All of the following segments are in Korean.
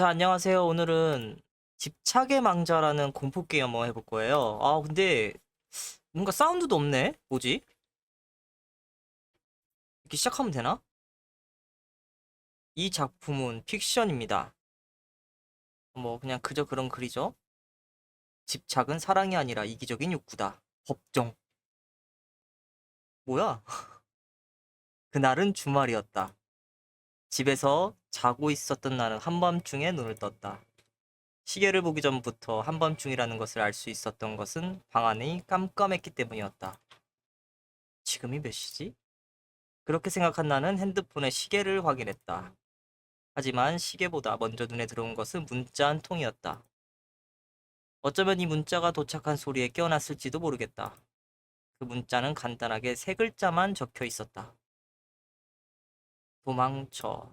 자, 안녕하세요. 오늘은 집착의 망자라는 공포 게임 한번 해볼 거예요. 아, 근데 뭔가 사운드도 없네? 뭐지? 이렇게 시작하면 되나? 이 작품은 픽션입니다. 뭐 그냥 그저 그런 글이죠. 집착은 사랑이 아니라 이기적인 욕구다. 법정. 뭐야? 그날은 주말이었다. 집에서 자고 있었던 나는 한밤중에 눈을 떴다. 시계를 보기 전부터 한밤중이라는 것을 알 수 있었던 것은 방 안이 깜깜했기 때문이었다. 지금이 몇 시지? 그렇게 생각한 나는 핸드폰에 시계를 확인했다. 하지만 시계보다 먼저 눈에 들어온 것은 문자 한 통이었다. 어쩌면 이 문자가 도착한 소리에 깨어났을지도 모르겠다. 그 문자는 간단하게 세 글자만 적혀 있었다. 도망쳐.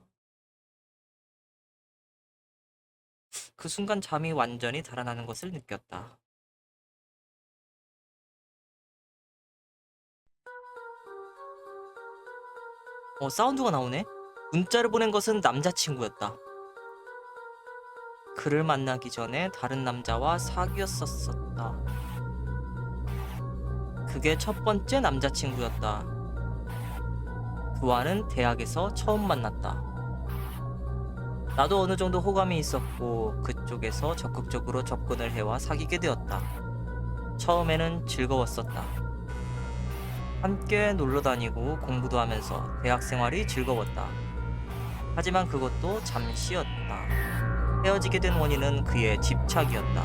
그 순간 잠이 완전히 달아나는 것을 느꼈다. 사운드가 나오네? 문자를 보낸 것은 남자친구였다. 그를 만나기 전에 다른 남자와 사귀었었다. 그게 첫 번째 남자친구였다. 그와는 대학에서 처음 만났다. 나도 어느 정도 호감이 있었고 그쪽에서 적극적으로 접근을 해와 사귀게 되었다. 처음에는 즐거웠었다. 함께 놀러 다니고 공부도 하면서 대학 생활이 즐거웠다. 하지만 그것도 잠시였다. 헤어지게 된 원인은 그의 집착이었다.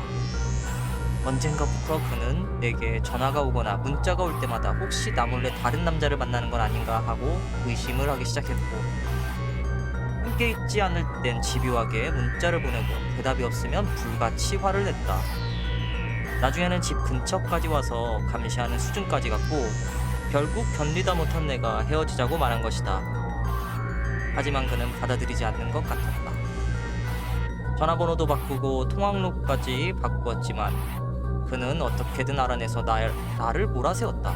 언젠가부터 그는 내게 전화가 오거나 문자가 올 때마다 혹시 나 몰래 다른 남자를 만나는 건 아닌가 하고 의심을 하기 시작했고, 함께 있지 않을 땐 집요하게 문자를 보내고 대답이 없으면 불같이 화를 냈다. 나중에는 집 근처까지 와서 감시하는 수준까지 갔고, 결국 견디다 못한 내가 헤어지자고 말한 것이다. 하지만 그는 받아들이지 않는 것 같았다. 전화번호도 바꾸고 통화록까지 바꾸었지만 그는 어떻게든 알아내서 나를 몰아세웠다.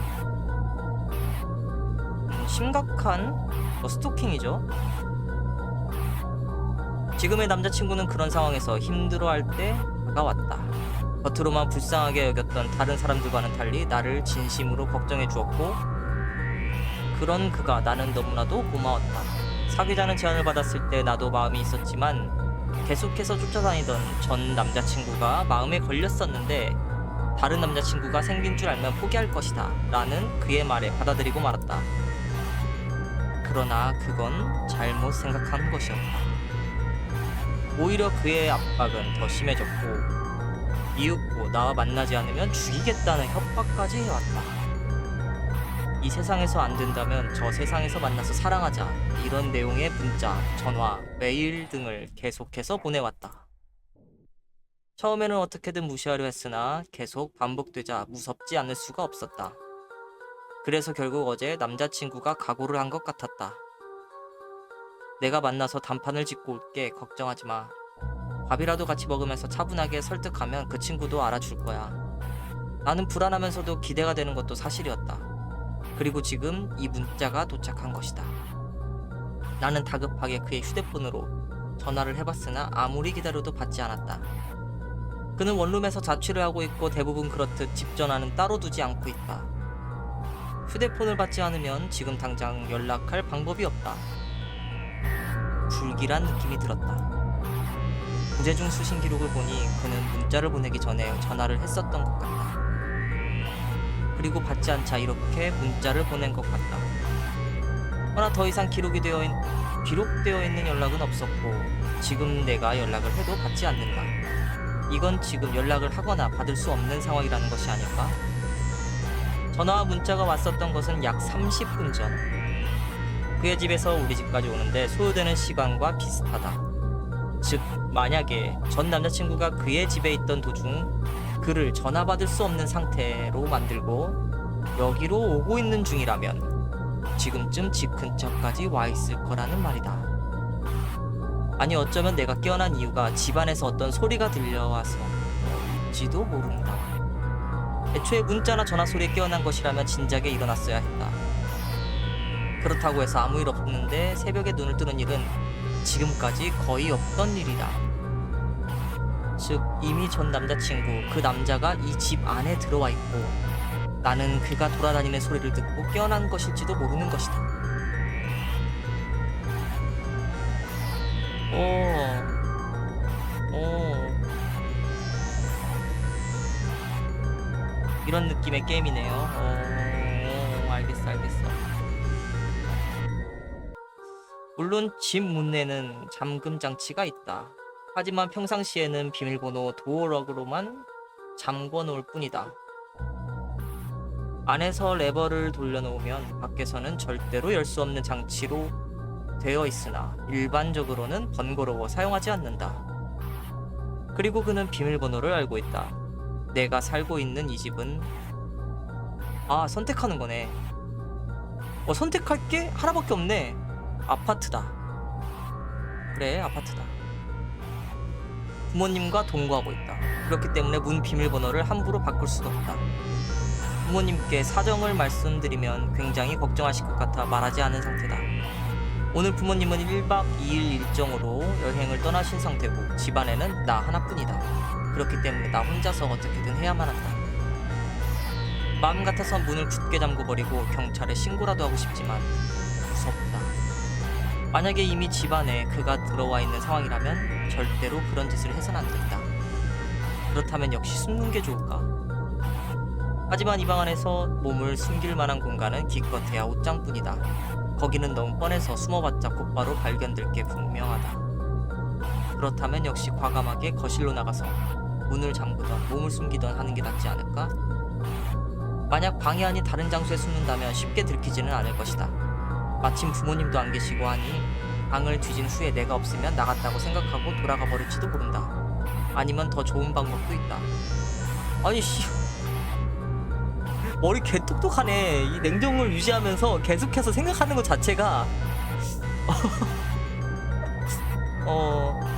심각한 스토킹이죠. 지금의 남자친구는 그런 상황에서 힘들어할 때 다가왔다. 겉으로만 불쌍하게 여겼던 다른 사람들과는 달리 나를 진심으로 걱정해 주었고, 그런 그가 나는 너무나도 고마웠다. 사귀자는 제안을 받았을 때 나도 마음이 있었지만 계속해서 쫓아다니던 전 남자친구가 마음에 걸렸었는데, 다른 남자친구가 생긴 줄 알면 포기할 것이다 라는 그의 말에 받아들이고 말았다. 그러나 그건 잘못 생각한 것이었다. 오히려 그의 압박은 더 심해졌고, 이윽고 나와 만나지 않으면 죽이겠다는 협박까지 해왔다. 이 세상에서 안 된다면 저 세상에서 만나서 사랑하자, 이런 내용의 문자, 전화, 메일 등을 계속해서 보내왔다. 처음에는 어떻게든 무시하려 했으나 계속 반복되자 무섭지 않을 수가 없었다. 그래서 결국 어제 남자친구가 각오를 한 것 같았다. 내가 만나서 단판을 짓고 올게, 걱정하지 마. 밥이라도 같이 먹으면서 차분하게 설득하면 그 친구도 알아줄 거야. 나는 불안하면서도 기대가 되는 것도 사실이었다. 그리고 지금 이 문자가 도착한 것이다. 나는 다급하게 그의 휴대폰으로 전화를 해봤으나 아무리 기다려도 받지 않았다. 그는 원룸에서 자취를 하고 있고 대부분 그렇듯 집 전화는 따로 두지 않고 있다. 휴대폰을 받지 않으면 지금 당장 연락할 방법이 없다. 불길한 느낌이 들었다. 부재중 수신 기록을 보니 그는 문자를 보내기 전에 전화를 했었던 것 같다. 그리고 받지 않자 이렇게 문자를 보낸 것 같다. 그러나 더 이상 기록되어 있는 연락은 없었고, 지금 내가 연락을 해도 받지 않는다. 이건 지금 연락을 하거나 받을 수 없는 상황이라는 것이 아닐까? 전화와 문자가 왔었던 것은 약 30분 전. 그의 집에서 우리 집까지 오는데 소요되는 시간과 비슷하다. 즉, 만약에 전 남자친구가 그의 집에 있던 도중 그를 전화 받을 수 없는 상태로 만들고 여기로 오고 있는 중이라면 지금쯤 집 근처까지 와 있을 거라는 말이다. 아니, 어쩌면 내가 깨어난 이유가 집안에서 어떤 소리가 들려와서지도 모른다. 애초에 문자나 전화 소리에 깨어난 것이라면 진작에 일어났어야 했다. 그렇다고 해서 아무 일 없는데 새벽에 눈을 뜨는 일은 지금까지 거의 없던 일이다. 즉 이미 전 남자친구 그 남자가 이 집 안에 들어와 있고 나는 그가 돌아다니는 소리를 듣고 깨어난 것일지도 모르는 것이다. 이런 느낌의 게임이네요. 알겠어. 물론 집 문에는 잠금 장치가 있다. 하지만 평상시에는 비밀번호 도어락으로만 잠궈 놓을 뿐이다. 안에서 레버를 돌려놓으면 밖에서는 절대로 열 수 없는 장치로 되어 있으나 일반적으로는 번거로워 사용하지 않는다. 그리고 그는 비밀번호를 알고 있다. 내가 살고 있는 이 집은 선택하는 거네. 선택할 게 하나밖에 없네. 아파트다. 그래, 아파트다. 부모님과 동거하고 있다. 그렇기 때문에 문 비밀번호를 함부로 바꿀 수가 없다. 부모님께 사정을 말씀드리면 굉장히 걱정하실 것 같아 말하지 않은 상태다. 오늘 부모님은 1박 2일 일정으로 여행을 떠나신 상태고 집안에는 나 하나뿐이다. 그렇기 때문에 나 혼자서 어떻게든 해야만 한다. 마음 같아서 문을 굳게 잠궈버리고 경찰에 신고라도 하고 싶지만 무섭다. 만약에 이미 집안에 그가 들어와 있는 상황이라면 절대로 그런 짓을 해서는 안 된다. 그렇다면 역시 숨는 게 좋을까? 하지만 이 방 안에서 몸을 숨길 만한 공간은 기껏해야 옷장뿐이다. 거기는 너무 뻔해서 숨어봤자 곧바로 발견될 게 분명하다. 그렇다면 역시 과감하게 거실로 나가서 문을 잠그던 몸을 숨기던 하는 게 낫지 않을까? 만약 방이 아닌 다른 장소에 숨는다면 쉽게 들키지는 않을 것이다. 마침 부모님도 안 계시고 하니 방을 뒤진 후에 내가 없으면 나갔다고 생각하고 돌아가 버릴지도 모른다. 아니면 더 좋은 방법도 있다. 아니 머리 개똑똑하네. 이 냉정을 유지하면서 계속해서 생각하는 것 자체가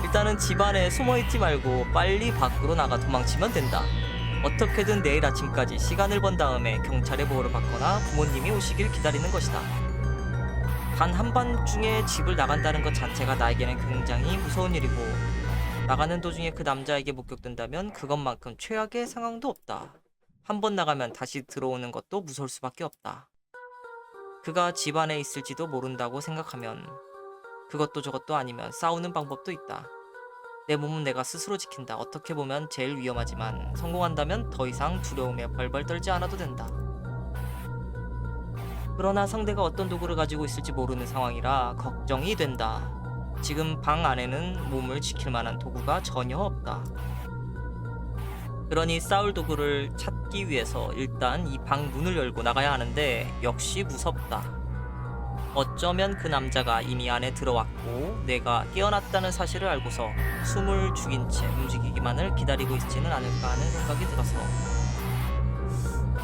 일단은 집안에 숨어있지 말고 빨리 밖으로 나가 도망치면 된다. 어떻게든 내일 아침까지 시간을 번 다음에 경찰의 보호를 받거나 부모님이 오시길 기다리는 것이다. 단 한밤중에 집을 나간다는 것 자체가 나에게는 굉장히 무서운 일이고 나가는 도중에 그 남자에게 목격된다면 그것만큼 최악의 상황도 없다. 한번 나가면 다시 들어오는 것도 무서울 수밖에 없다. 그가 집 안에 있을지도 모른다고 생각하면 그것도 저것도 아니면 싸우는 방법도 있다. 내 몸은 내가 스스로 지킨다. 어떻게 보면 제일 위험하지만 성공한다면 더 이상 두려움에 벌벌 떨지 않아도 된다. 그러나 상대가 어떤 도구를 가지고 있을지 모르는 상황이라 걱정이 된다. 지금 방 안에는 몸을 지킬 만한 도구가 전혀 없다. 그러니 싸울 도구를 찾기 위해서 일단 이 방 문을 열고 나가야 하는데 역시 무섭다. 어쩌면 그 남자가 이미 안에 들어왔고 내가 깨어났다는 사실을 알고서 숨을 죽인 채 움직이기만을 기다리고 있지는 않을까 하는 생각이 들어서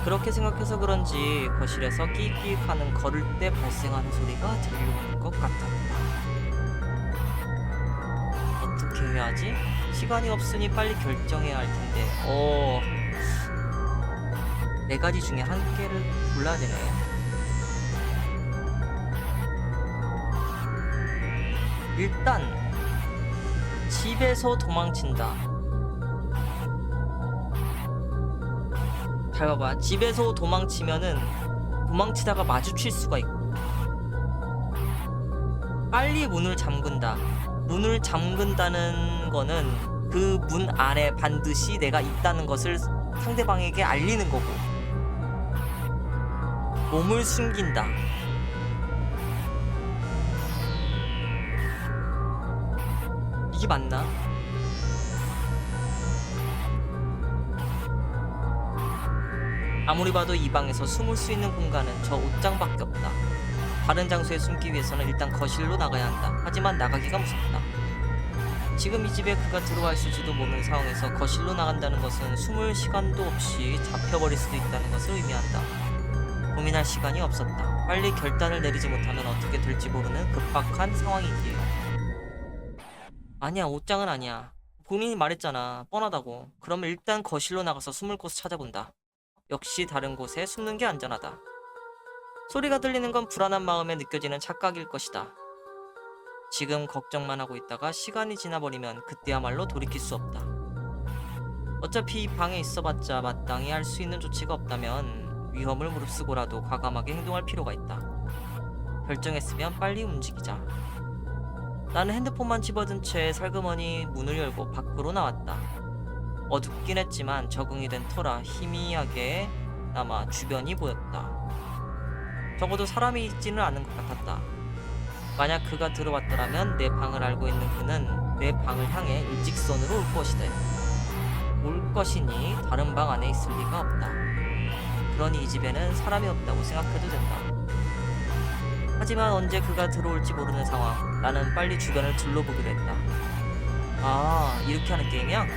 그렇게 생각해서 그런지 거실에서 끼익끼익하는 걸을 때 발생하는 소리가 들려오는 것 같았다. 어떻게 해야지? 시간이 없으니 빨리 결정해야 할 텐데. 네 가지 중에 한 개를 골라야 되네. 일단 집에서 도망친다. 잘 봐봐. 집에서 도망치면은 도망치다가 마주칠 수가 있고 빨리 문을 잠근다. 문을 잠근다는 거는 그 문 안에 반드시 내가 있다는 것을 상대방에게 알리는 거고 몸을 숨긴다. 이게 맞나? 아무리 봐도 이 방에서 숨을 수 있는 공간은 저 옷장밖에 없다. 다른 장소에 숨기 위해서는 일단 거실로 나가야 한다. 하지만 나가기가 무섭다. 지금 이 집에 그가 들어와 있을지도 모르는 상황에서 거실로 나간다는 것은 숨을 시간도 없이 잡혀버릴 수도 있다는 것을 의미한다. 고민할 시간이 없었다. 빨리 결단을 내리지 못하면 어떻게 될지 모르는 급박한 상황이기에. 아니야, 옷장은 아니야. 본인이 말했잖아. 뻔하다고. 그러면 일단 거실로 나가서 숨을 곳을 찾아본다. 역시 다른 곳에 숨는 게 안전하다. 소리가 들리는 건 불안한 마음에 느껴지는 착각일 것이다. 지금 걱정만 하고 있다가 시간이 지나버리면 그때야말로 돌이킬 수 없다. 어차피 이 방에 있어봤자 마땅히 할 수 있는 조치가 없다면 위험을 무릅쓰고라도 과감하게 행동할 필요가 있다. 결정했으면 빨리 움직이자. 나는 핸드폰만 집어든 채 살그머니 문을 열고 밖으로 나왔다. 어둡긴 했지만 적응이 된 터라 희미하게 남아 주변이 보였다. 적어도 사람이 있지는 않은 것 같았다. 만약 그가 들어왔더라면 내 방을 알고 있는 그는 내 방을 향해 일직선으로 올 것이다. 올 것이니 다른 방 안에 있을 리가 없다. 그러니 이 집에는 사람이 없다고 생각해도 된다. 하지만 언제 그가 들어올지 모르는 상황. 나는 빨리 주변을 둘러보기로 했다. 아, 이렇게 하는 게임이야?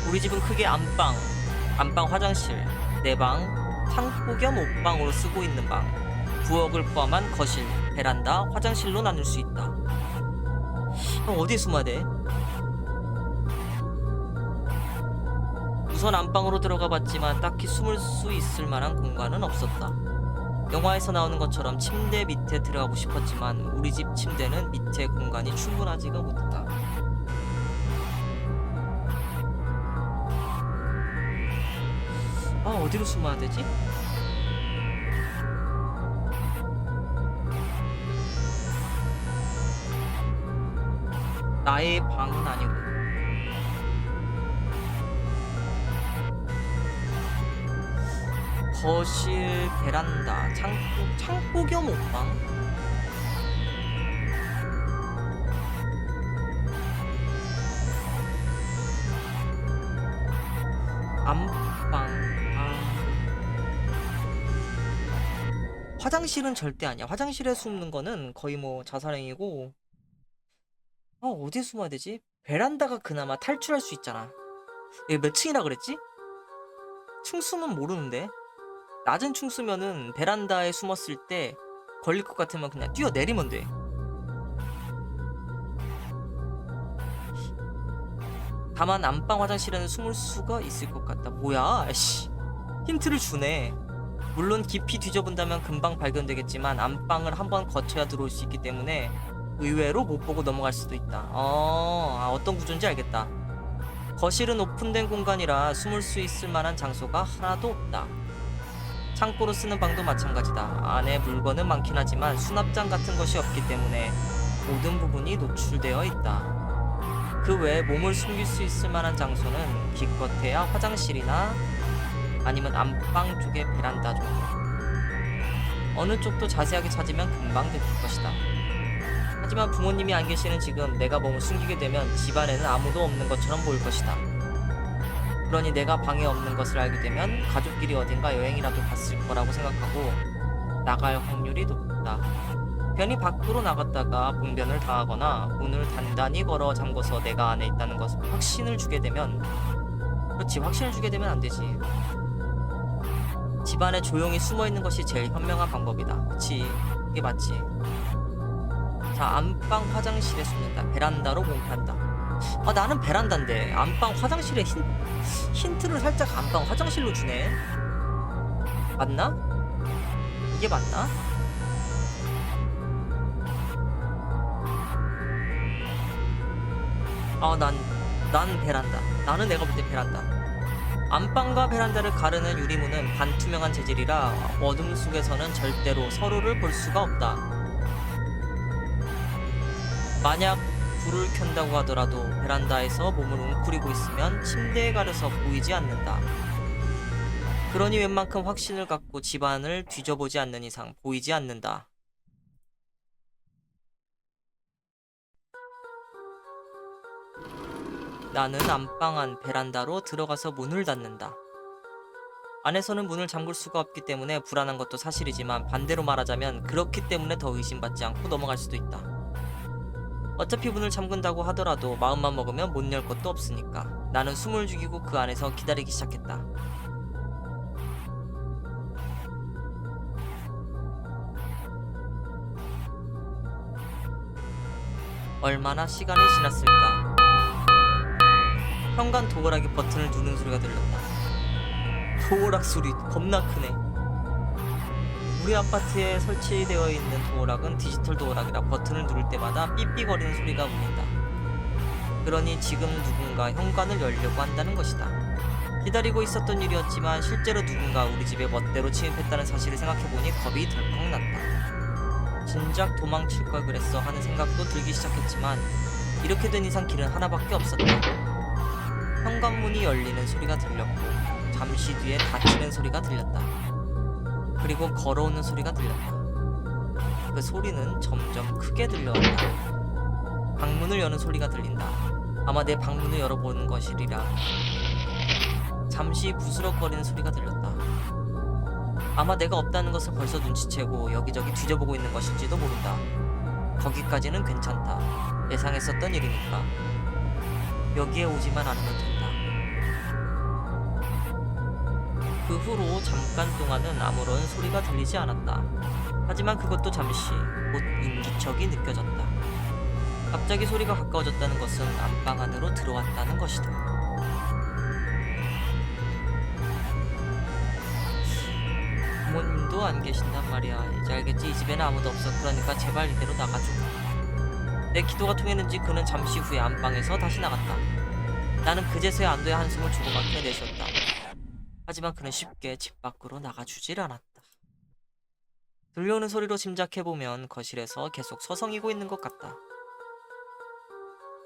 우리 집은 크게 안방 화장실, 내 방, 창고 겸 옷방으로 쓰고 있는 방, 부엌을 포함한 거실, 베란다, 화장실로 나눌 수 있다. 어디에 숨어야 돼? 우선 안방으로 들어가 봤지만 딱히 숨을 수 있을 만한 공간은 없었다. 영화에서 나오는 것처럼 침대 밑에 들어가고 싶었지만 우리 집 침대는 밑에 공간이 충분하지가 못했다. 아, 어디로 숨어야 되지? 나의 방은 아니고 거실, 베란다, 창고 겸 옷방? 안방. 화장실은 절대 아니야. 화장실에 숨는 거는 거의 뭐 자살행위고. 어디에 숨어야 되지? 베란다가 그나마 탈출할 수 있잖아. 얘 몇 층이라 그랬지? 층수는 모르는데. 낮은 층수면은 베란다에 숨었을 때 걸릴 것 같으면 그냥 뛰어내리면 돼. 다만 안방 화장실에는 숨을 수가 있을 것 같다. 뭐야? 씨. 힌트를 주네. 물론 깊이 뒤져본다면 금방 발견되겠지만 안방을 한번 거쳐야 들어올 수 있기 때문에 의외로 못 보고 넘어갈 수도 있다. 어떤 구조인지 알겠다. 거실은 오픈된 공간이라 숨을 수 있을 만한 장소가 하나도 없다. 창고로 쓰는 방도 마찬가지다. 안에 물건은 많긴 하지만 수납장 같은 것이 없기 때문에 모든 부분이 노출되어 있다. 그 외에 몸을 숨길 수 있을 만한 장소는 기껏해야 화장실이나 아니면 안방 쪽의 베란다 정도. 어느 쪽도 자세하게 찾으면 금방 들킬 것이다. 하지만 부모님이 안 계시는 지금 내가 몸을 숨기게 되면 집안에는 아무도 없는 것처럼 보일 것이다. 그러니 내가 방에 없는 것을 알게 되면 가족끼리 어딘가 여행이라도 갔을 거라고 생각하고 나갈 확률이 높다. 괜히 밖으로 나갔다가 봉변을 당하거나 문을 단단히 걸어 잠궈서 내가 안에 있다는 것을 확신을 주게 되면 확신을 주게 되면 안 되지. 집안에 조용히 숨어 있는 것이 제일 현명한 방법이다. 그치? 그게 맞지. 자, 안방 화장실에 숨는다. 베란다로 몸판다. 나는 베란다인데 안방 화장실에 힌트를 살짝 안방 화장실로 주네. 맞나? 이게 맞나? 난 베란다. 나는 내가 볼 때 베란다. 안방과 베란다를 가르는 유리문은 반투명한 재질이라 어둠 속에서는 절대로 서로를 볼 수가 없다. 만약 불을 켠다고 하더라도 베란다에서 몸을 웅크리고 있으면 침대에 가려서 보이지 않는다. 그러니 웬만큼 확신을 갖고 집안을 뒤져보지 않는 이상 보이지 않는다. 나는 안방 안 베란다로 들어가서 문을 닫는다. 안에서는 문을 잠글 수가 없기 때문에 불안한 것도 사실이지만 반대로 말하자면 그렇기 때문에 더 의심받지 않고 넘어갈 수도 있다. 어차피 문을 잠근다고 하더라도 마음만 먹으면 못 열 것도 없으니까 나는 숨을 죽이고 그 안에서 기다리기 시작했다. 얼마나 시간이 지났을까? 현관 도어락이 버튼을 누르는 소리가 들렸다. 도어락 소리 겁나 크네. 우리 아파트에 설치되어 있는 도어락은 디지털 도어락이라 버튼을 누를 때마다 삐삐거리는 소리가 울린다. 그러니 지금 누군가 현관을 열려고 한다는 것이다. 기다리고 있었던 일이었지만 실제로 누군가 우리 집에 멋대로 침입했다는 사실을 생각해보니 겁이 덜컥 났다. 진작 도망칠 걸 그랬어 하는 생각도 들기 시작했지만 이렇게 된 이상 길은 하나밖에 없었다. 현관문이 열리는 소리가 들렸고 잠시 뒤에 닫히는 소리가 들렸다. 그리고 걸어오는 소리가 들렸다. 그 소리는 점점 크게 들려왔다. 방문을 여는 소리가 들린다. 아마 내 방문을 열어보는 것이리라. 잠시 부스럭거리는 소리가 들렸다. 아마 내가 없다는 것을 벌써 눈치채고 여기저기 뒤져보고 있는 것일지도 모른다. 거기까지는 괜찮다. 예상했었던 일이니까. 여기에 오지만 않으면 된다. 그 후로 잠깐 동안은 아무런 소리가 들리지 않았다. 하지만 그것도 잠시 곧 인기척이 느껴졌다. 갑자기 소리가 가까워졌다는 것은 안방 안으로 들어왔다는 것이다. 부모님도 안 계신단 말이야. 이제 알겠지? 이 집에는 아무도 없어. 그러니까 제발 이대로 나가줘. 내 기도가 통했는지 그는 잠시 후에 안방에서 다시 나갔다. 나는 그제서야 안도의 한숨을 조그맣게 내쉬었다. 하지만 그는 쉽게 집 밖으로 나가주질 않았다. 들려오는 소리로 짐작해보면 거실에서 계속 서성이고 있는 것 같다.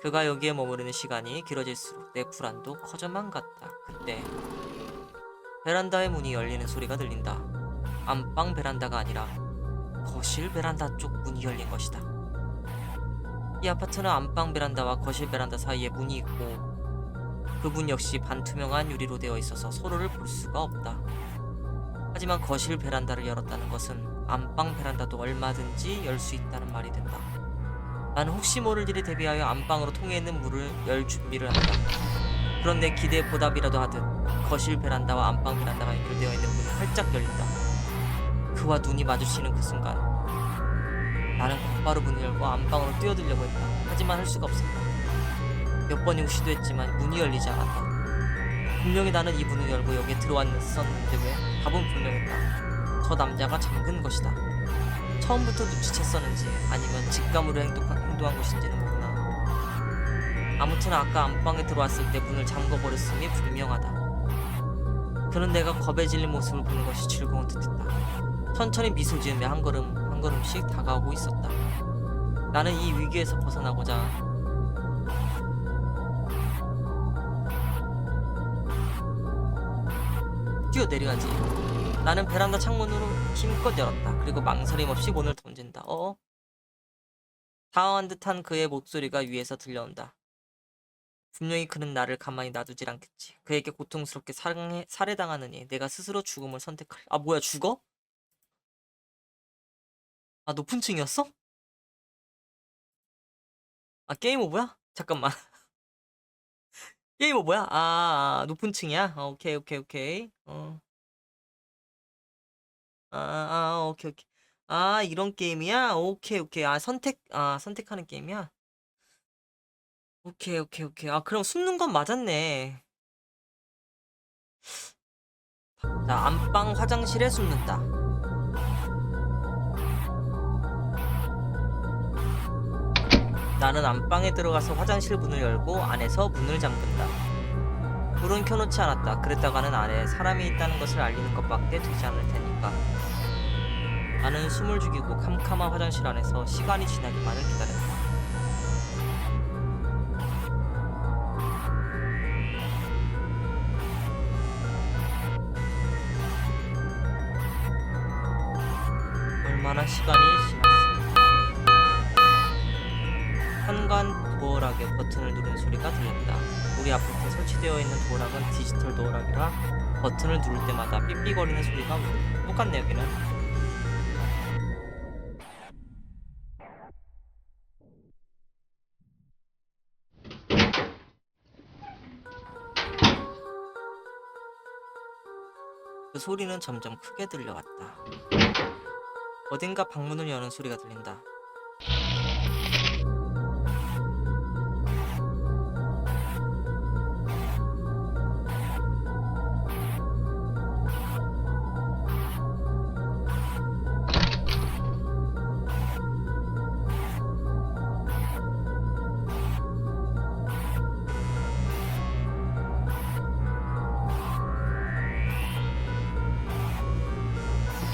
그가 여기에 머무르는 시간이 길어질수록 내 불안도 커져만 갔다. 그때 베란다의 문이 열리는 소리가 들린다. 안방 베란다가 아니라 거실 베란다 쪽 문이 열린 것이다. 이 아파트는 안방 베란다와 거실 베란다 사이에 문이 있고 그 문 역시 반투명한 유리로 되어 있어서 서로를 볼 수가 없다. 하지만 거실 베란다를 열었다는 것은 안방 베란다도 얼마든지 열 수 있다는 말이 된다. 나는 혹시 모를 일에 대비하여 안방으로 통해 있는 문을 열 준비를 한다. 그런 내 기대에 보답이라도 하듯 거실 베란다와 안방 베란다가 연결되어 있는 문이 활짝 열린다. 그와 눈이 마주치는 그 순간 나는 곧바로 문을 열고 안방으로 뛰어들려고 했다. 하지만 할 수가 없었다. 몇 번이고 시도했지만 문이 열리지 않았다. 분명히 나는 이 문을 열고 여기에 들어왔었는데 왜? 답은 분명했다. 저 남자가 잠근 것이다. 처음부터 눈치챘었는지 아니면 직감으로 행동한 것인지는 모르나. 아무튼 아까 안방에 들어왔을 때 문을 잠궈버렸음이 분명하다. 그는 내가 겁에 질린 모습을 보는 것이 즐거운 듯했다. 천천히 미소 지으며 한 걸음 한 걸음씩 다가오고 있었다. 나는 이 위기에서 벗어나고자 뛰어내려야지. 나는 베란다 창문으로 힘껏 열었다. 그리고 망설임 없이 문을 던진다. 당황한 듯한 그의 목소리가 위에서 들려온다. 분명히 그는 나를 가만히 놔두질 않겠지. 그에게 고통스럽게 살해당하느니 내가 스스로 죽음을 선택할. 아 뭐야 죽어? 아 높은 층이었어? 아 게임 오버야? 잠깐만. 게임 오버야? 높은 층이야? 오케이 오케이 오케이. 오케이 오케이. 이런 게임이야? 오케이 오케이. 선택하는 게임이야? 오케이 오케이 오케이. 그럼 숨는 건 맞았네. 자, 안방 화장실에 숨는다. 나는 안방에 들어가서 화장실 문을 열고 안에서 문을 잠근다. 불은 켜놓지 않았다. 그랬다가는 안에 사람이 있다는 것을 알리는 것밖에 되지 않을 테니까. 나는 숨을 죽이고 캄캄한 화장실 안에서 시간이 지나기만을 기다렸다. 얼마나 시간이 지났을까. 현관 도어락에 버튼을 누르는 소리가 들렸다. 우리 아파트에 설치되어 있는 도어락은 디지털 도어락이라 버튼을 누를 때마다 삐삐거리는 소리가 울린다. 똑같네 여기는. 그 소리는 점점 크게 들려왔다. 어딘가 방문을 여는 소리가 들린다.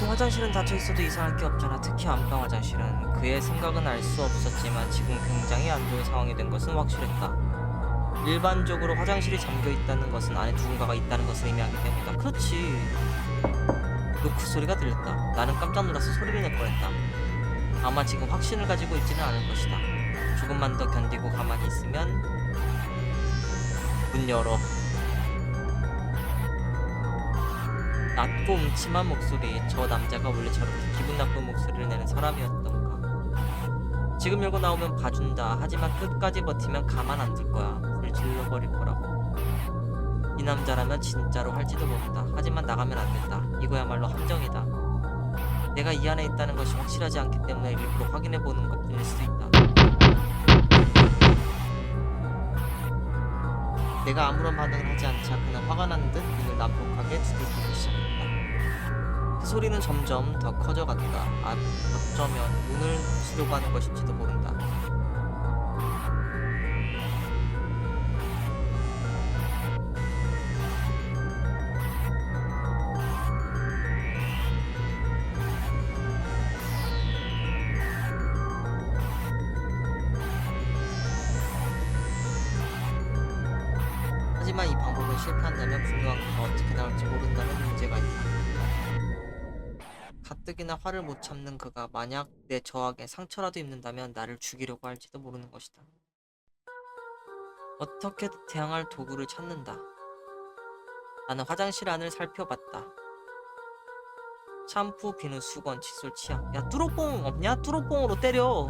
그 화장실은 닫혀 있어도 이상할 게 없잖아. 특히 안방 화장실은. 그의 생각은 알 수 없었지만 지금 굉장히 안 좋은 상황이 된 것은 확실했다. 일반적으로 화장실이 잠겨 있다는 것은 안에 누군가가 있다는 것을 의미하기 때문이다. 그렇지. 노크 소리가 들렸다. 나는 깜짝 놀라서 소리를 낼 뻔했다. 아마 지금 확신을 가지고 있지는 않을 것이다. 조금만 더 견디고 가만히 있으면. 문 열어. 낮고 음침한 목소리. 저 남자가 원래 저렇게 기분 나쁜 목소리를 내는 사람이었던가. 지금 열고 나오면 봐준다. 하지만 끝까지 버티면 가만 안 둘 거야. 불 질러버릴 거라고. 이 남자라면 진짜로 할지도 모른다. 하지만 나가면 안 된다. 이거야말로 함정이다. 내가 이 안에 있다는 것이 확실하지 않기 때문에 일부러 확인해보는 것뿐일 수도 있다. 내가 아무런 반응을 하지 않자 그는 화가 난 듯 문을 난폭하게 두들기기 시작했다. 그 소리는 점점 더 커져갔다. 어쩌면 문을 부수려고 하는 것일지도 모른다. 하지만 이 방법은 실패한다면 분노한 그가 어떻게 나올지 모른다는 문제가 있다. 가뜩이나 화를 못 참는 그가 만약 내 저항에 상처라도 입는다면 나를 죽이려고 할지도 모르는 것이다. 어떻게 대항할 도구를 찾는다. 나는 화장실 안을 살펴봤다. 샴푸, 비누, 수건, 칫솔, 치약. 야, 뚜로뽕 없냐? 뚜로뽕으로 때려.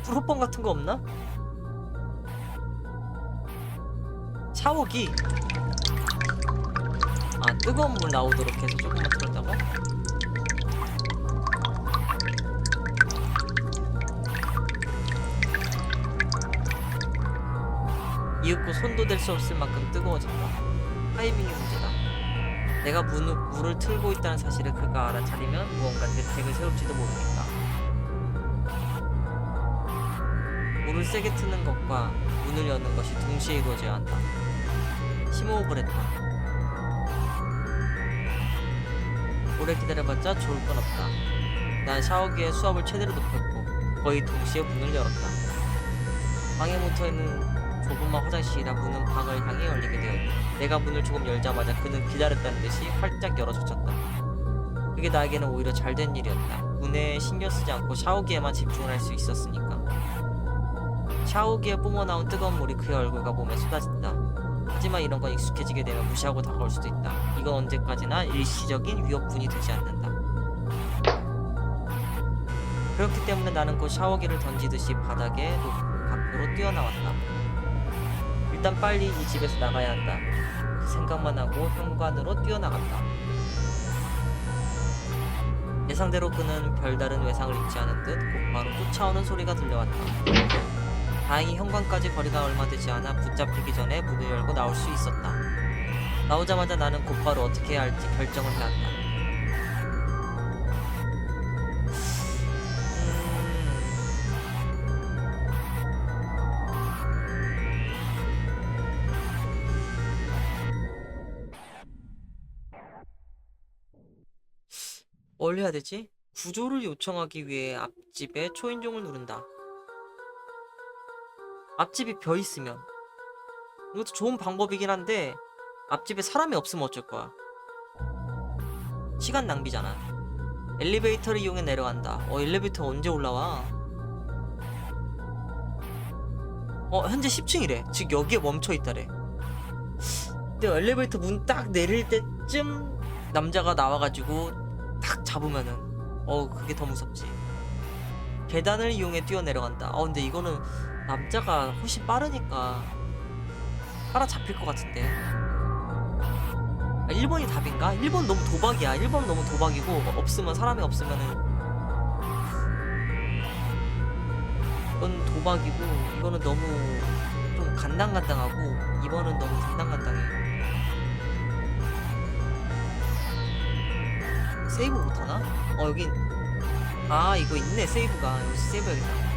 뚜로뽕 같은 거 없나? 샤워기. 아, 뜨거운 물 나오도록 해서 조금만 틀었다고? 이윽고 손도 댈 수 없을 만큼 뜨거워진다. 타이밍이 문제다. 내가 물을 틀고 있다는 사실을 그가 알아차리면 무언가 대책을 세울지도 모르니까. 물을 세게 트는 것과 문을 여는 것이 동시에 이루어져야 한다. 심호흡을 했다. 오래 기다려봤자 좋을 건 없다. 난 샤워기에 수압을 최대로 높였고 거의 동시에 문을 열었다. 방에 붙어있는 조그만 화장실이라 문은 방을 향해 열리게 되었다. 내가 문을 조금 열자마자 그는 기다렸다는 듯이 활짝 열어젖혔다. 그게 나에게는 오히려 잘된 일이었다. 문에 신경 쓰지 않고 샤워기에만 집중을 할 수 있었으니까. 샤워기에 뿜어나온 뜨거운 물이 그의 얼굴과 몸에 쏟아진다. 하지만 이런 건 익숙해지게 되면 무시하고 다가올 수도 있다. 이건 언제까지나 일시적인 위협뿐이 되지 않는다. 그렇기 때문에 나는 곧 샤워기를 던지듯이 바닥에 놓고 밖으로 뛰어나왔다. 일단 빨리 이 집에서 나가야 한다. 그 생각만 하고 현관으로 뛰어나갔다. 예상대로 그는 별다른 외상을 입지 않은 듯 곧바로 쫓아오는 소리가 들려왔다. 다행히 현관까지 거리가 얼마 되지 않아 붙잡히기 전에 문을 열고 나올 수 있었다. 나오자마자 나는 곧바로 어떻게 해야 할지 결정을 해왔다. 뭘 해야 되지? 구조를 요청하기 위해 앞집에 초인종을 누른다. 앞집이 벼 있으면 이것도 좋은 방법이긴 한데 앞집에 사람이 없으면 어쩔 거야. 시간 낭비잖아. 엘리베이터를 이용해 내려간다. 엘리베이터 언제 올라와? 현재 10층이래. 즉 여기에 멈춰 있다래. 근데 엘리베이터 문 딱 내릴 때쯤 남자가 나와가지고 딱 잡으면은 그게 더 무섭지. 계단을 이용해 뛰어내려간다. 근데 이거는 남자가 훨씬 빠르니까 따라잡힐 것 같은데. 1번이 답인가? 1번 너무 도박이야. 1번 너무 도박이고 없으면 사람이 없으면은 이건 도박이고 이거는 너무 좀 간당간당하고 2번은 너무 간당간당해. 세이브 못하나? 여긴 이거 있네. 세이브가 여기서 세이브 해야겠다.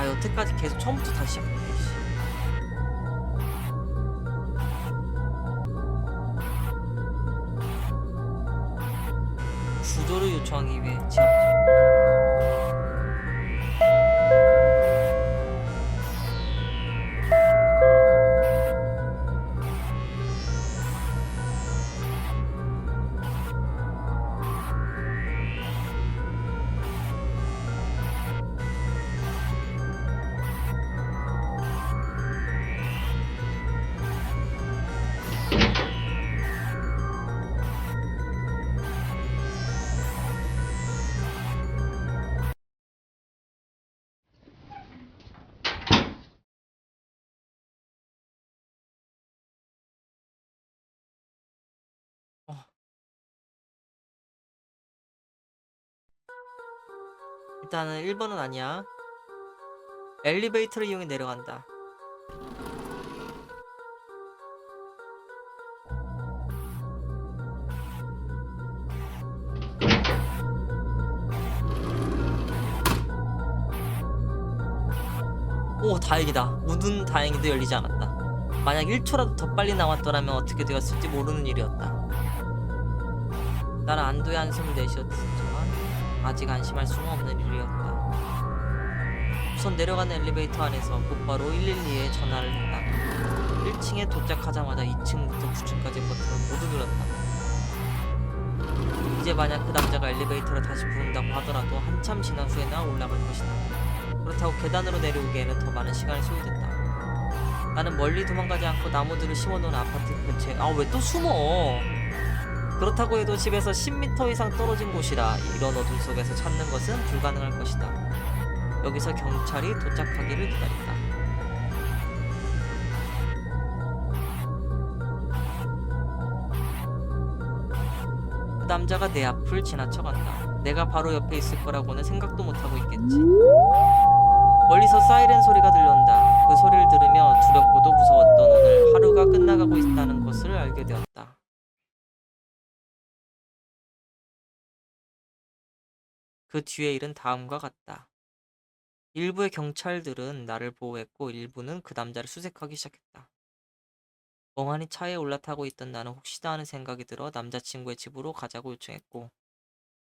여태까지 계속 처음부터 다시 시작했네. 구조를 요청하기 위해 지압. 어, 일단은 1번은 아니야. 엘리베이터를 이용해 내려간다. 오, 다행이다. 문은 다행히도 열리지 않았다. 만약 1초라도 더 빨리 나왔더라면 어떻게 되었을지 모르는 일이었다. 나는 안도의 한숨을 내쉬었지만 아직 안심할 수는 없는 일이었다. 우선 내려가는 엘리베이터 안에서 곧바로 112에 전화를 했다. 1층에 도착하자마자 2층부터 9층까지 버튼을 모두 눌렀다. 이제 만약 그 남자가 엘리베이터를 다시 부른다고 하더라도 한참 지난 후에나 올라갈 것이다. 그렇다고 계단으로 내려오기에는 더 많은 시간이 소요된다. 나는 멀리 도망가지 않고 나무들을 심어놓은 아파트 근처에 왜 또 숨어? 그렇다고 해도 집에서 10m 이상 떨어진 곳이라 이런 어둠 속에서 찾는 것은 불가능할 것이다. 여기서 경찰이 도착하기를 기다린다. 그 남자가 내 앞을 지나쳐간다. 내가 바로 옆에 있을 거라고는 생각도 못하고 있겠지. 멀리서 사이렌 소리가 들려온다. 그 소리를 들으며 두렵고도 무서웠던 오늘 하루가 끝나가고 있다는 것을 알게 되었다. 그 뒤의 일은 다음과 같다. 일부의 경찰들은 나를 보호했고 일부는 그 남자를 수색하기 시작했다. 멍하니 차에 올라타고 있던 나는 혹시나 하는 생각이 들어 남자친구의 집으로 가자고 요청했고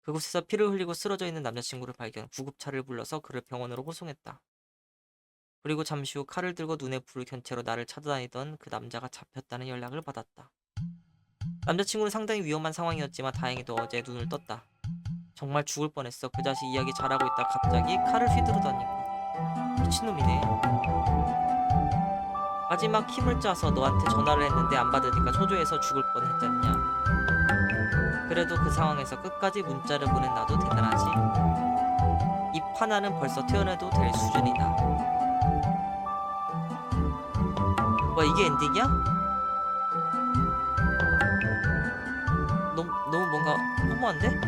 그곳에서 피를 흘리고 쓰러져 있는 남자친구를 발견, 구급차를 불러서 그를 병원으로 호송했다. 그리고 잠시 후 칼을 들고 눈에 불을 켠 채로 나를 찾아다니던 그 남자가 잡혔다는 연락을 받았다. 남자친구는 상당히 위험한 상황이었지만 다행히도 어제 눈을 떴다. 정말 죽을 뻔했어. 그 자식 이야기 잘하고 있다 갑자기 칼을 휘두르다니까. 미친놈이네. 마지막 힘을 짜서 너한테 전화를 했는데 안 받으니까 초조해서 죽을 뻔했잖냐. 그래도 그 상황에서 끝까지 문자를 보낸 나도 대단하지. 이 하나는 벌써 태어나도 될 수준이다. 와, 이게 엔딩이야? 너무 뭔가 허무한데?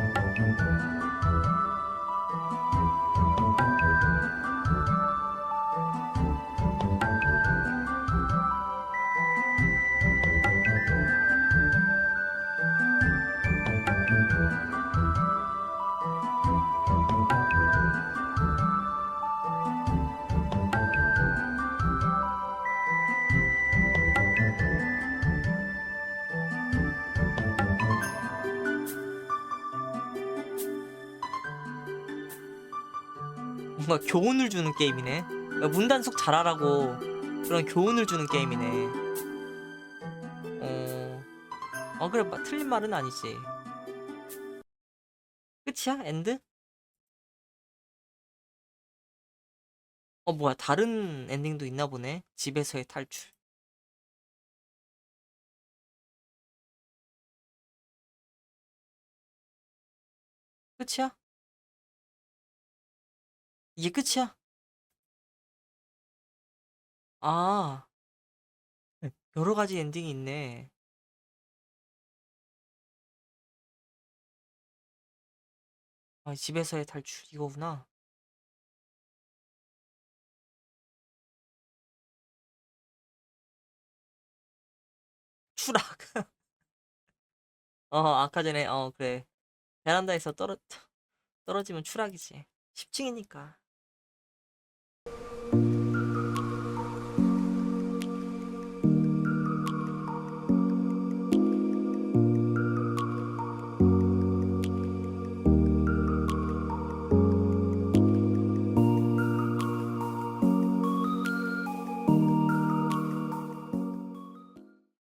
뭔가 교훈을 주는 게임이네. 야, 문단속 잘하라고 그런 교훈을 주는 게임이네. 그래, 틀린 말은 아니지. 끝이야? 엔드? 뭐야, 다른 엔딩도 있나 보네. 집에서의 탈출. 끝이야? 이게 끝이야? 아, 여러 가지 엔딩이 있네. 집에서의 탈출 이거구나. 추락. 아까 전에 그래. 베란다에서 떨어지면 추락이지. 10층이니까.